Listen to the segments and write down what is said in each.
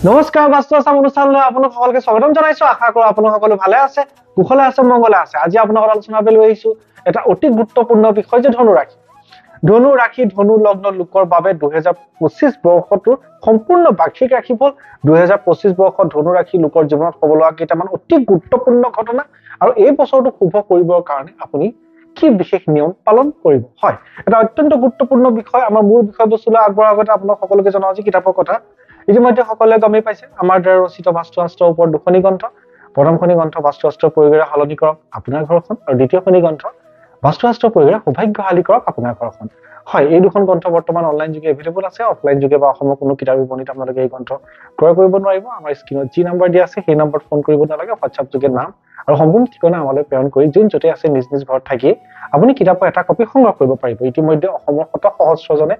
নমস্কাৰ বাস্তু আছাম অনুষ্ঠানলৈ আপোনাক সকলোকে স্বাগতম জনাইছো। আশা কৰো আপোনাক সকলো ভালে আছে, কুশলে আছে, মংগলে আছে। আজি আপোনাক আলোচনা কৰিবলৈ লৈ আহিছো এটা অতি গুৰুত্বপূৰ্ণ বিষয় যে ধনু ৰাশি। ধনু ৰাশি ধনু লগ্ন লোকৰ বাবে 2025 বৰ্ষটোৰ সম্পূৰ্ণ বাৰ্ষিক ৰাশিফল। 2025 বৰ্ষত ধনু ৰাশি লোকৰ জীৱনত হ'ব লগা কেইটামান অতি গুৰুত্বপূৰ্ণ ঘটনা আৰু এই বছৰটো শুভ কৰিবৰ কাৰণে আপুনি কি বিশেষ নিয়ম পালন কৰিব। হয়, এটা অত্যন্ত গুৰুত্বপূৰ্ণ বিষয়। আমাৰ মূল বিষয়বস্তুলৈ আগবঢ়াৰ আগতে আপোনাক সকলোকে জনাওঁ যে কিতাপৰ কথা ইতিমধ্যে সকলোৱে গমেই পাইছে। আমাৰ দ্বাৰা ৰচিত বাস্তুশাস্ত্ৰৰ ওপৰত দুখনি গ্ৰন্থ। প্ৰথমখনি গ্ৰন্থ বাস্তুশাস্ত্ৰৰ পৰিৱেৰে সলনি কৰক আপোনাৰ ঘৰখন, আৰু দ্বিতীয়খনি গ্ৰন্থ বাস্তুশাস্ত্ৰৰ পৰিৱেৰে সৌভাগ্যশালী কৰক আপোনাৰ ঘৰখন। হয়, এই দুখন গ্ৰন্থ বৰ্তমান অনলাইন যোগে এভেইলেবল আছে। অফলাইন যোগে বা অসমৰ কোনো কিতাপ বিপণীত আপোনালোকে এই গ্ৰন্থ ক্ৰয় কৰিব নোৱাৰিব। আমাৰ স্ক্ৰীনত যি নম্বৰ দিয়া আছে সেই নম্বৰত ফোন কৰিব নালাগে। হোৱাটছআপ যোগে নাম আৰু সম্পূৰ্ণ ঠিকনা আমালৈ প্ৰেৰণ কৰি যোন য'তে আছে নিজ নিজ ঘৰত থাকি আপুনি কিতাপৰ এটা কপি সংগ্ৰহ কৰিব পাৰিব। ইতিমধ্যে অসমৰ শত সহস্ৰজনে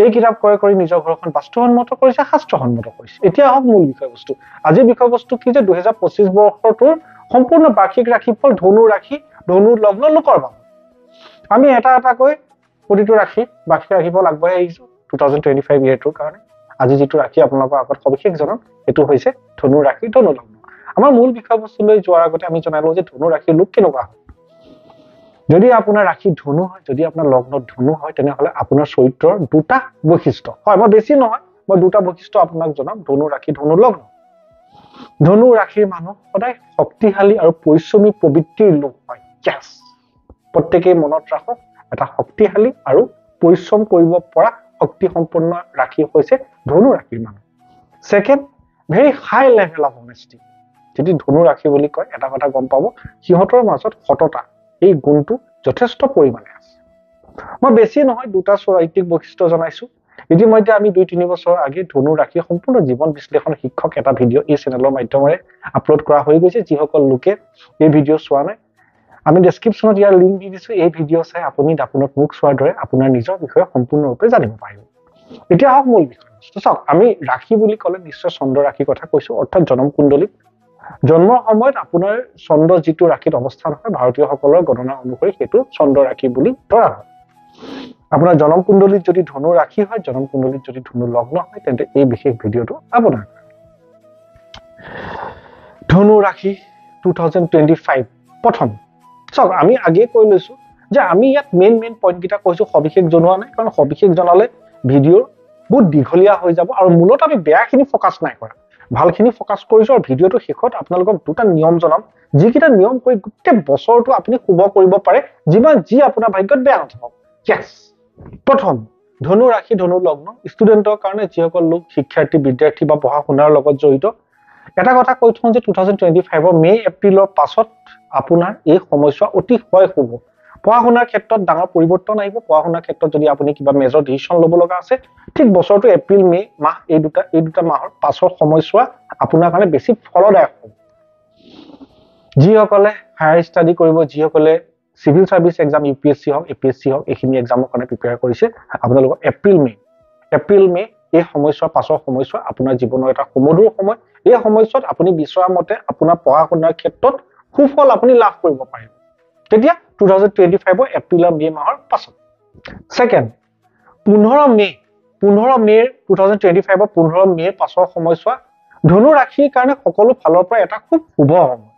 এই কিতাপ ক্ৰয় কৰি নিজৰ ঘৰখন বাস্তুসন্মত কৰিছে, শাস্ত্ৰসন্মত কৰিছে। এতিয়া আহক মূল বিষয়বস্তু। আজিৰ বিষয়বস্তু কি যে 2025 বৰ্ষটোৰ সম্পূৰ্ণ বাৰ্ষিক ৰাশিফল ধনু ৰাশি ধনু লগ্ন লোকৰ বাবে। আমি এটা এটাকৈ প্ৰতিটো ৰাশি বাৰ্ষিক ৰাশিফল আগবঢ়াই আহিছো 2025 ইয়েৰটোৰ কাৰণে। আজি যিটো ৰাশি আপোনালোকৰ আগত সবিশেষ জনাম এইটো হৈছে ধনু ৰাশি ধনু লগ্ন। আমাৰ মূল বিষয়বস্তুলৈ যোৱাৰ আগতে আমি জনাই লওঁ যে ধনু ৰাশিৰ লোক কেনেকুৱা হয়। যদি আপোনাৰ ৰাশি ধনু হয়, যদি আপোনাৰ লগ্নত ধনু হয়, তেনেহলে আপোনাৰ চৰিত্ৰৰ দুটা বৈশিষ্ট্য হয়। মই বেছি নহয়, মই দুটা বৈশিষ্ট্য আপোনাক জনাম। ধনু ৰাশি ধনু লগ্ন। ধনু ৰাশিৰ মানুহ সদায় শক্তিশালী আৰু পৰিশ্ৰমী প্ৰবৃত্তিৰ লোক হয়। yes, প্ৰত্যেকেই মনত ৰাখক, এটা শক্তিশালী আৰু পৰিশ্ৰম কৰিব পৰা শক্তি সম্পন্ন ৰাশি হৈছে ধনু ৰাশিৰ মানুহ। Second, very high level of honesty. যদি ধনু ৰাশি বুলি কয়, এটা কথা গম পাব, সিহঁতৰ মাজত সততা এই গুণটো যথেষ্ট পৰিমাণে আছে। মই বেছি নহয়, দুটা চৰিত্ৰিক বৈশিষ্ট্য জনাইছো। ইতিমধ্যে আমি 2-3 বছৰ আগে ধনু ৰাশিৰ সম্পূৰ্ণ জীৱন বিশ্লেষণ শিক্ষক এটা ভিডিঅ' এই চেনেলৰ মাধ্যমেৰে আপলোড কৰা হৈ গৈছে। যিসকল লোকে এই ভিডিঅ' চোৱা নাই, আমি ডেছক্ৰিপশ্যনত ইয়াৰ লিংক দি দিছো। এই ভিডিঅ' চাই আপুনি দাপোনত মুখ চোৱাৰ দৰে আপোনাৰ নিজৰ বিষয়ে সম্পূৰ্ণৰূপে জানিব পাৰিব। এতিয়া হওক মূল বিষয়বস্তু। চাওক, আমি ৰাশি বুলি ক'লে নিশ্চয় চন্দ্ৰ ৰাশিৰ কথা কৈছো, অৰ্থাৎ জনম কুণ্ডলীত জন্মৰ সময়ত আপোনাৰ চন্দ্ৰ যিটো ৰাশিত অৱস্থান হয়, ভাৰতীয়সকলৰ গণনা অনুসৰি সেইটো চন্দ্ৰ ৰাশি বুলি ধৰা হয়। আপোনাৰ জনম কুণ্ডলীত যদি ধনু ৰাশি হয়, জনম কুণ্ডলীত যদি ধনু লগ্ন হয়, তেন্তে এই বিশেষ ভিডিঅ'টো আপোনাৰ। ধনু ৰাশি 2025 প্ৰথম চাওক, আমি আগে কৈ লৈছো যে আমি ইয়াত মেইন পইণ্ট কেইটা কৈছো, সবিশেষ জনোৱা নাই, কাৰণ সবিশেষ জনালে ভিডিঅ' বহুত দীঘলীয়া হৈ যাব আৰু মূলত আমি বেয়াখিনি ফকাছ নাই কৰা, ভালখিনি ফকাছ কৰিছো। আৰু ভিডিঅ'টো শেষত আপোনালোকক দুটা নিয়ম জনাম, যিকেইটা নিয়ম কৰি গোটেই বছৰটো আপুনি শুভ কৰিব পাৰে, যি আপোনাৰ ভাগ্যত বেয়া নাথাকক। yes, প্ৰথম, ধনু ৰাশি ধনু লগ্ন ষ্টুডেণ্টৰ কাৰণে, যিসকল লোক শিক্ষাৰ্থী বিদ্যাৰ্থী বা পঢ়া শুনাৰ লগত জড়িত, এটা কথা কৈ থওঁ যে 2025 মে এপ্ৰিলৰ পাছত আপোনাৰ এই সময়ছোৱা অতিশয় শুভ। পঢ়া শুনাৰ ক্ষেত্ৰত ডাঙৰ পৰিৱৰ্তন আহিব। পঢ়া শুনাৰ ক্ষেত্ৰত যদি আপুনি কিবা মেজৰ ডিচিশ্যন ল'ব লগা আছে, ঠিক বছৰটো এপ্ৰিল মে মাহ এই দুটা মাহৰ পাছৰ সময়ছোৱা আপোনাৰ কাৰণে বেছি ফলদায়ক হ'ব। যিসকলে হায়াৰ ষ্টাডি কৰিব, যিসকলে চিভিল চাৰ্ভিচ এক্সাম UPSC হওক APSC হওক এইখিনি এক্সামৰ কাৰণে প্ৰিপেয়াৰ কৰিছে, আপোনালোকৰ এপ্ৰিল মে এই সময়ছোৱা পাছৰ সময়ছোৱা আপোনাৰ জীৱনৰ এটা সুমধুৰ সময়। এই সময়ছোৱাত আপুনি বিচৰা মতে আপোনাৰ পঢ়া শুনাৰ ক্ষেত্ৰত সুফল আপুনি লাভ কৰিব পাৰিব। তেতিয়া 2025 এপ্ৰিল আৰু মে মাহৰ পাছত। ছেকেণ্ড, 15 মে 15 মে পাছৰ সময়ছোৱা ধনু ৰাশিৰ কাৰণে সকলো ফালৰ পৰা এটা খুব শুভ সময়।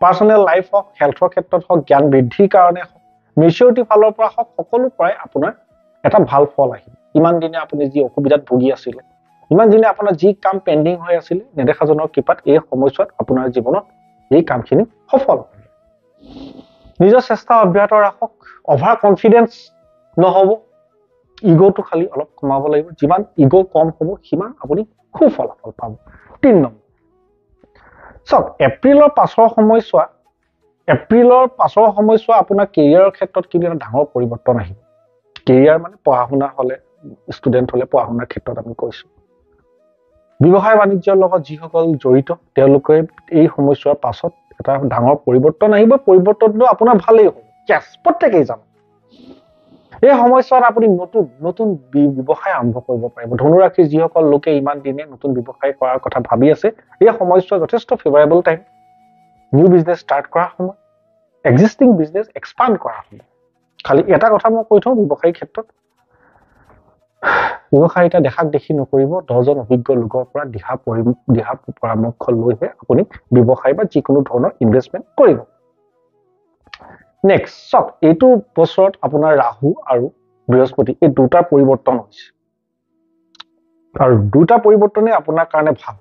পাৰ্চনেল লাইফ হওক, হেল্থৰ ক্ষেত্ৰত হওক, জ্ঞান বৃদ্ধিৰ কাৰণে হওক, মেচিউৰিটি ফালৰ পৰা হওক, সকলো পৰাই আপোনাৰ এটা ভাল ফল আহিব। ইমান দিনে আপুনি যি অসুবিধাত ভুগি আছিলে, ইমান দিনে আপোনাৰ যি কাম পেণ্ডিং হৈ আছিলে, নেদেখাজনৰ কৃপাত এই সময়ছোৱাত আপোনাৰ জীৱনত এই কামখিনি সফল হ'ব। নিজৰ চেষ্টা অব্যাহত ৰাখক, অভাৰ কনফিডেন্স নহ'ব, ইগ'টো খালি অলপ কমাব লাগিব। যিমান ইগ' কম হ'ব, সিমান আপুনি সুফলাফল পাব। 3 নম্বৰ, চাওক, এপ্ৰিলৰ পাছৰ সময়ছোৱা আপোনাৰ কেৰিয়াৰৰ ক্ষেত্ৰত কিন্তু এটা ডাঙৰ পৰিৱৰ্তন আহিব। কেৰিয়াৰ মানে পঢ়া শুনা হ'লে, ষ্টুডেণ্ট হ'লে পঢ়া শুনাৰ ক্ষেত্ৰত আমি কৈছো। ব্যৱসায় বাণিজ্যৰ লগত যিসকল জড়িত, তেওঁলোকে এই সময়ছোৱাৰ পাছত এটা ডাঙৰ পৰিৱৰ্তন আহিব। পৰিৱৰ্তনটো আপোনাৰ ভালেই হ'ব। yes, প্ৰত্যেকেই জানো। এই সময়ছোৱাত আপুনি নতুন ব্যৱসায় আৰম্ভ কৰিব পাৰিব। ধনু ৰাশিৰ যিসকল লোকে ইমান দিনে নতুন ব্যৱসায় কৰাৰ কথা ভাবি আছে, এই সময়ছোৱা যথেষ্ট ফেভাৰেবল টাইম। নিউ বিজনেছ ষ্টাৰ্ট কৰাৰ সময়, এক্সিষ্টিং বিজনেছ এক্সপাণ্ড কৰাৰ সময়। খালি এটা কথা মই কৈ থওঁ ব্যৱসায়িক ক্ষেত্ৰত, ব্যৱসায়িতা দেখাক দেখি নকৰিব 10জন অভিজ্ঞ লোকৰ পৰা দিহা পৰামৰ্শ লৈহে আপুনি ব্যৱসায় বা যিকোনো ধৰণৰ ইনভেষ্টমেণ্ট কৰিব নেক্সট চাওক এইটো বছৰত আপোনাৰ ৰাহু আৰু বৃহস্পতি এই দুটা পৰিৱৰ্তন হৈছে আৰু দুটা পৰিৱৰ্তনে আপোনাৰ কাৰণে ভাল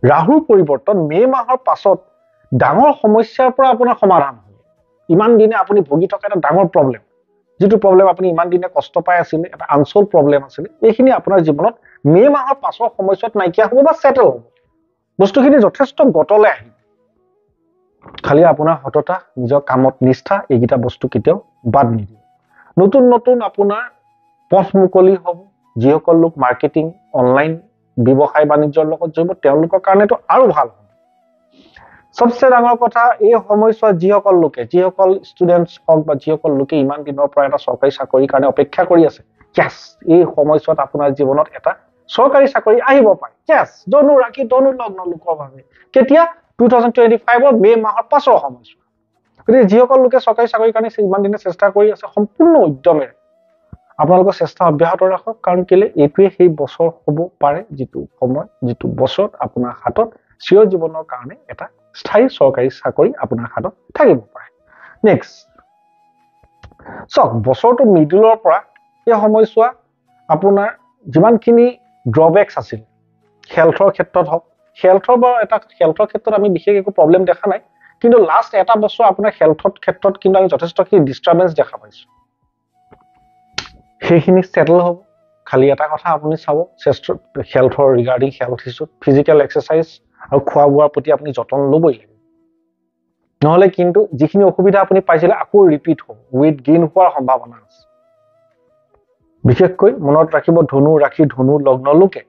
ৰাহুৰ পৰিৱৰ্তন মে মাহৰ পাছত ডাঙৰ সমস্যাৰ পৰা আপোনাৰ সমাধান হ'ব ইমান দিনে আপুনি ভুগি থকা এটা ডাঙৰ প্ৰব্লেম যেটো প্ৰব্লেম আপুনি ইমান দিনে কষ্ট পাই আছিল এটা আনসলভ প্ৰব্লেম আছিল এইখিনি আপোনাৰ জীৱনত মে মাহৰ পাছৰ সময়ত নাইকিয়া হ'ব বা সেটেল হ'ব বস্তুখিনি যথেষ্ট গতলে আহিব খালি আপোনাৰ হততা নিজৰ কামত নিষ্ঠা এইগিটা বস্তু কেতিয়াও বাদ নিদিব নতুন নতুন আপোনাৰ পথ মুকলি হ'ব যিসকল লোক মাৰ্কেটিং অনলাইন ব্যৱসায় বাণিজ্যৰ লগত জড়িত তেওঁলোকৰ কাৰণেতো আৰু ভাল হ'ব সবচে ডাঙৰ কথা এই সময়ছোৱাত যিসকল ষ্টুডেন্টছ হওক বা যিসকল লোকে ইমান দিনৰ পৰা এটা চৰকাৰী চাকৰিৰ কাৰণে অপেক্ষা কৰি আছে yes এই সময়ছোৱাত আপোনাৰ জীৱনত এটা চৰকাৰী চাকৰি আহিব পাৰে yes ধনু ৰাখি ধনু লগ্ন লোকৰ বাবে কেতিয়া 2025 মে মাহৰ পাছৰ সময়ছোৱা গতিকে যিসকল লোকে চৰকাৰী চাকৰিৰ কাৰণে ইমান দিনে চেষ্টা কৰি আছে সম্পূৰ্ণ উদ্যমেৰে আপোনালোকৰ চেষ্টা অব্যাহত ৰাখক কাৰণ কেলে এইটোৱে সেই বছৰ হ'ব পাৰে যিটো সময় যিটো বছৰত আপোনাৰ হাতত চিৰ জীৱনৰ কাৰণে এটা স্থায়ী চৰকাৰী চাকৰি আপোনাৰ হাতত থাকিব পাৰে নেক্সট সক বছৰটো মিডলৰ পৰা এই সময়ছোৱা আপোনাৰ যিমানখিনি ড্ৰবেক্স আছিল হেলথৰ ক্ষেত্ৰত হওক হেলথৰ ক্ষেত্ৰত আমি বিশেষ একো প্ৰব্লেম দেখা নাই কিন্তু লাষ্ট এটা বছৰ আপোনাৰ হেলথৰ ক্ষেত্ৰত কিন্তু আমি যথেষ্টখিনি ডিস্টাৰবেন্স দেখা পাইছো সেইখিনি সেটেল হ'ব খালি এটা কথা আপুনি চাব হেলথৰ regarding health issue physical exercise আৰু খোৱা বোৱাৰ প্ৰতি আপুনি যতন ল'বই লাগিব নহলে কিন্তু যিখিনি অসুবিধা আপুনি পাইছিলে আকৌ ৰিপিট হ'ব ওয়েট গেইন হোৱাৰ সম্ভাৱনা আছে বিশেষকৈ মনত ৰাখিব ধনু ৰাখি ধনু লগ্ন লোকে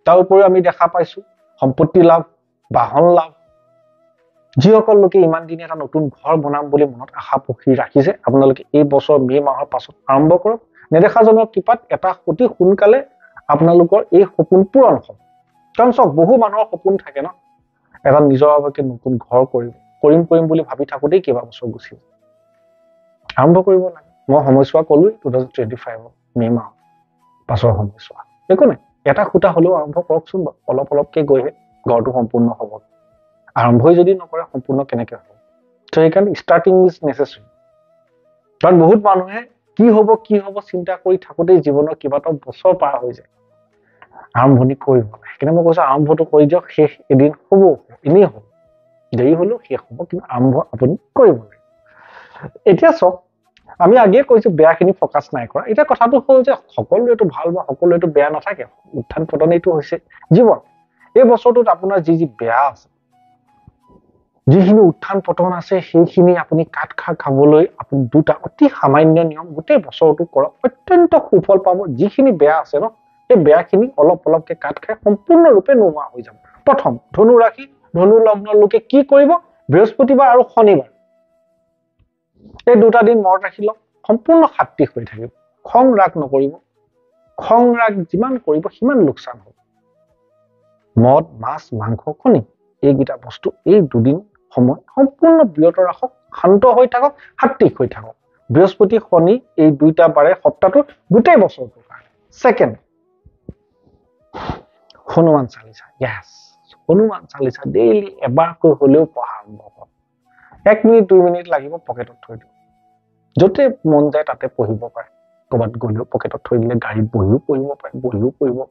তাৰ উপৰিও আমি দেখা পাইছো সম্পত্তি লাভ বাহন লাভ যিসকল লোকে ইমান দিনে এটা নতুন ঘৰ বনাম বুলি মনত আশা পখি ৰাখিছে আপোনালোকে এই বছৰ মে মাহৰ পাছত আৰম্ভ কৰক নেদেখাজনৰ কৃপাত এটা অতি সোনকালে আপোনালোকৰ এই সপোন পূৰণ হ'ব কাৰণ সব বহু মানুহৰ সপোন থাকে ন এটা নিজৰ বাবে নতুন ঘৰ কৰিম বুলি ভাবি থাকোতেই কেইবা বছৰ গুচি আৰম্ভ কৰিব লাগে মই সময়ছোৱা ক'লো 2025 মে মাহ পাছৰ সময়ছোৱা একো নাই এটা খুঁটা হলেও আৰম্ভ কৰকচোন অলপকে গৈহে ঘৰটো সম্পূৰ্ণ হ'ব আৰম্ভই যদি নকৰে সম্পূৰ্ণ কেনেকৈ হ'ব তো সেইকাৰণে ষ্টাৰ্টিং ইজ নেচেছাৰী কাৰণ বহুত মানুহে কি হ'ব চিন্তা কৰি থাকোতেই জীৱনৰ কিবাটা বছৰ পাৰ হৈ যায় আৰম্ভণি কৰিব লাগে কিন্তু মই কৈছো আৰম্ভটো কৰি দিয়ক শেষ এদিন হ'ব এনেই হ'ব দেৰি হলেও শেষ হ'ব কিন্তু আৰম্ভ আপুনি কৰিব লাগে এতিয়া সব আমি আগে কৈছো বেয়াখিনি ফকাস নাই কৰা এটা কথাটো হ'ল যে সকলোৱেটো ভাল বা সকলোৱেটো বেয়া নাথাকে উত্থান পতন এইটো হৈছে জীৱন এই বছৰটোত আপোনাৰ যি বেয়া আছে যিখিনি উত্থান পতন আছে সেইখিনি আপুনি কাট খাবলৈ আপুনি দুটা অতি সামান্য নিয়ম গোটেই বছৰটো কৰক অত্যন্ত সুফল পাব যিখিনি বেয়া আছে ন এই বেয়াখিনি অলপকে কাট খাই সম্পূৰ্ণৰূপে নোহোৱা হৈ যাব প্ৰথম ধনু ৰাশি ধনু লগ্ন লোকে কি কৰিব বৃহস্পতিবাৰ আৰু শনিবাৰ এই দুটা দিন মনত ৰাখি লওক সম্পূৰ্ণ সাত্বিক হৈ থাকিব খং ৰাগ নকৰিব খং ৰাগ যিমান কৰিব সিমান লোকচান হ'ব মদ মাছ মাংস কণী এইগিটা বস্তু এই দুদিন সময় সম্পূৰ্ণ বিৰত ৰাখক শান্ত হৈ থাকক সাত্বিক হৈ থাকক বৃহস্পতি শনি এই দুইটা বাৰে সপ্তাহটো গোটেই বছৰটোৰ কাৰণে second Hanuman Chalisa yes Hanuman Chalisa daily এবাৰকৈ হলেও পঢ়া আৰম্ভ কৰক 1 মিনিট 2 মিনিট লাগিব পকেটত থৈ দিও যতে মন যায় তাতে পঢ়িব পাৰে কবাত গলেও পকেটত থৈ দিলে গাড়ীত বহিও পঢ়িব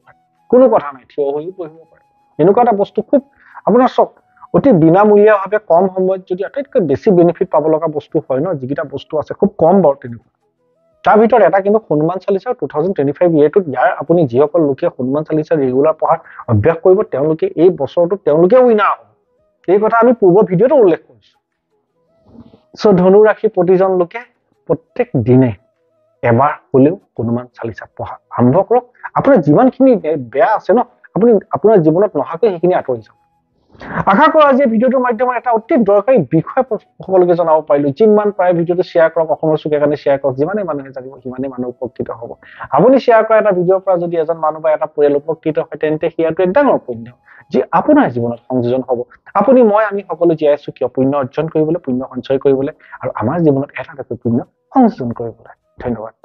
পাৰে কোনো কথা নাই থিয় হৈও পঢ়িব পাৰে এনেকুৱা এটা বস্তু খুব আপোনাৰ সব অতি বিনামূলীয়াভাৱে কম সময়ত যদি আটাইতকৈ বেছি বেনিফিট পাব লগা বস্তু হয় ন যিকিটা বস্তু আছে খুব কম বৰ তেনেকুৱা তাৰ ভিতৰত এটা কিন্তু হনুমান চালিসা 2025 ইয়াৰটোত ইয়াৰ আপুনি যিসকল লোকে হনুমান চালিসা ৰেগুলাৰ পঢ়াৰ অভ্যাস কৰিব তেওঁলোকে এই বছৰটো তেওঁলোকে উইনাৰ হ'ব এই কথা আমি পূৰ্ব ভিডিঅটো উল্লেখ কৰিছো সো ধনু ৰাশি প্ৰতিজন লোকে প্ৰত্যেক দিনে এবাৰ হলেও হনুমান চালিসা পঢ়া আৰম্ভ কৰক আপোনাৰ যিমানখিনি বেয়া আছে ন আপুনি আপোনাৰ জীৱনত নহাকৈ সেইখিনি আঁতৰি যাব আশা কৰো আজি ভিডিওটোৰ মাধ্যমত এটা অতি দৰকাৰী বিষয় সকলোকে জনাব পাৰিলো যিমান পাৰে ভিডিওটো শেয়াৰ কৰক অসমৰ চুকে কাৰণে শেয়াৰ কৰক যিমানে মানুহে জানিব সিমানে মানুহ উপকৃত হ'ব আপুনি শেয়াৰ কৰা এটা ভিডিওৰ পৰা যদি এজন মানুহ বা এটা পৰিয়াল উপকৃত হয় তেন্তে হিয়াটো এক ডাঙৰ পুণ্য যি আপোনাৰ জীৱনত সংযোজন হ'ব আপুনি আমি সকলো জীয়াই আছো কিয় পুণ্য অৰ্জন কৰিবলৈ পুণ্য সঞ্চয় কৰিবলৈ আৰু আমাৰ জীৱনত এটা পুণ্য সংযোজন কৰিবলৈ ধন্যবাদ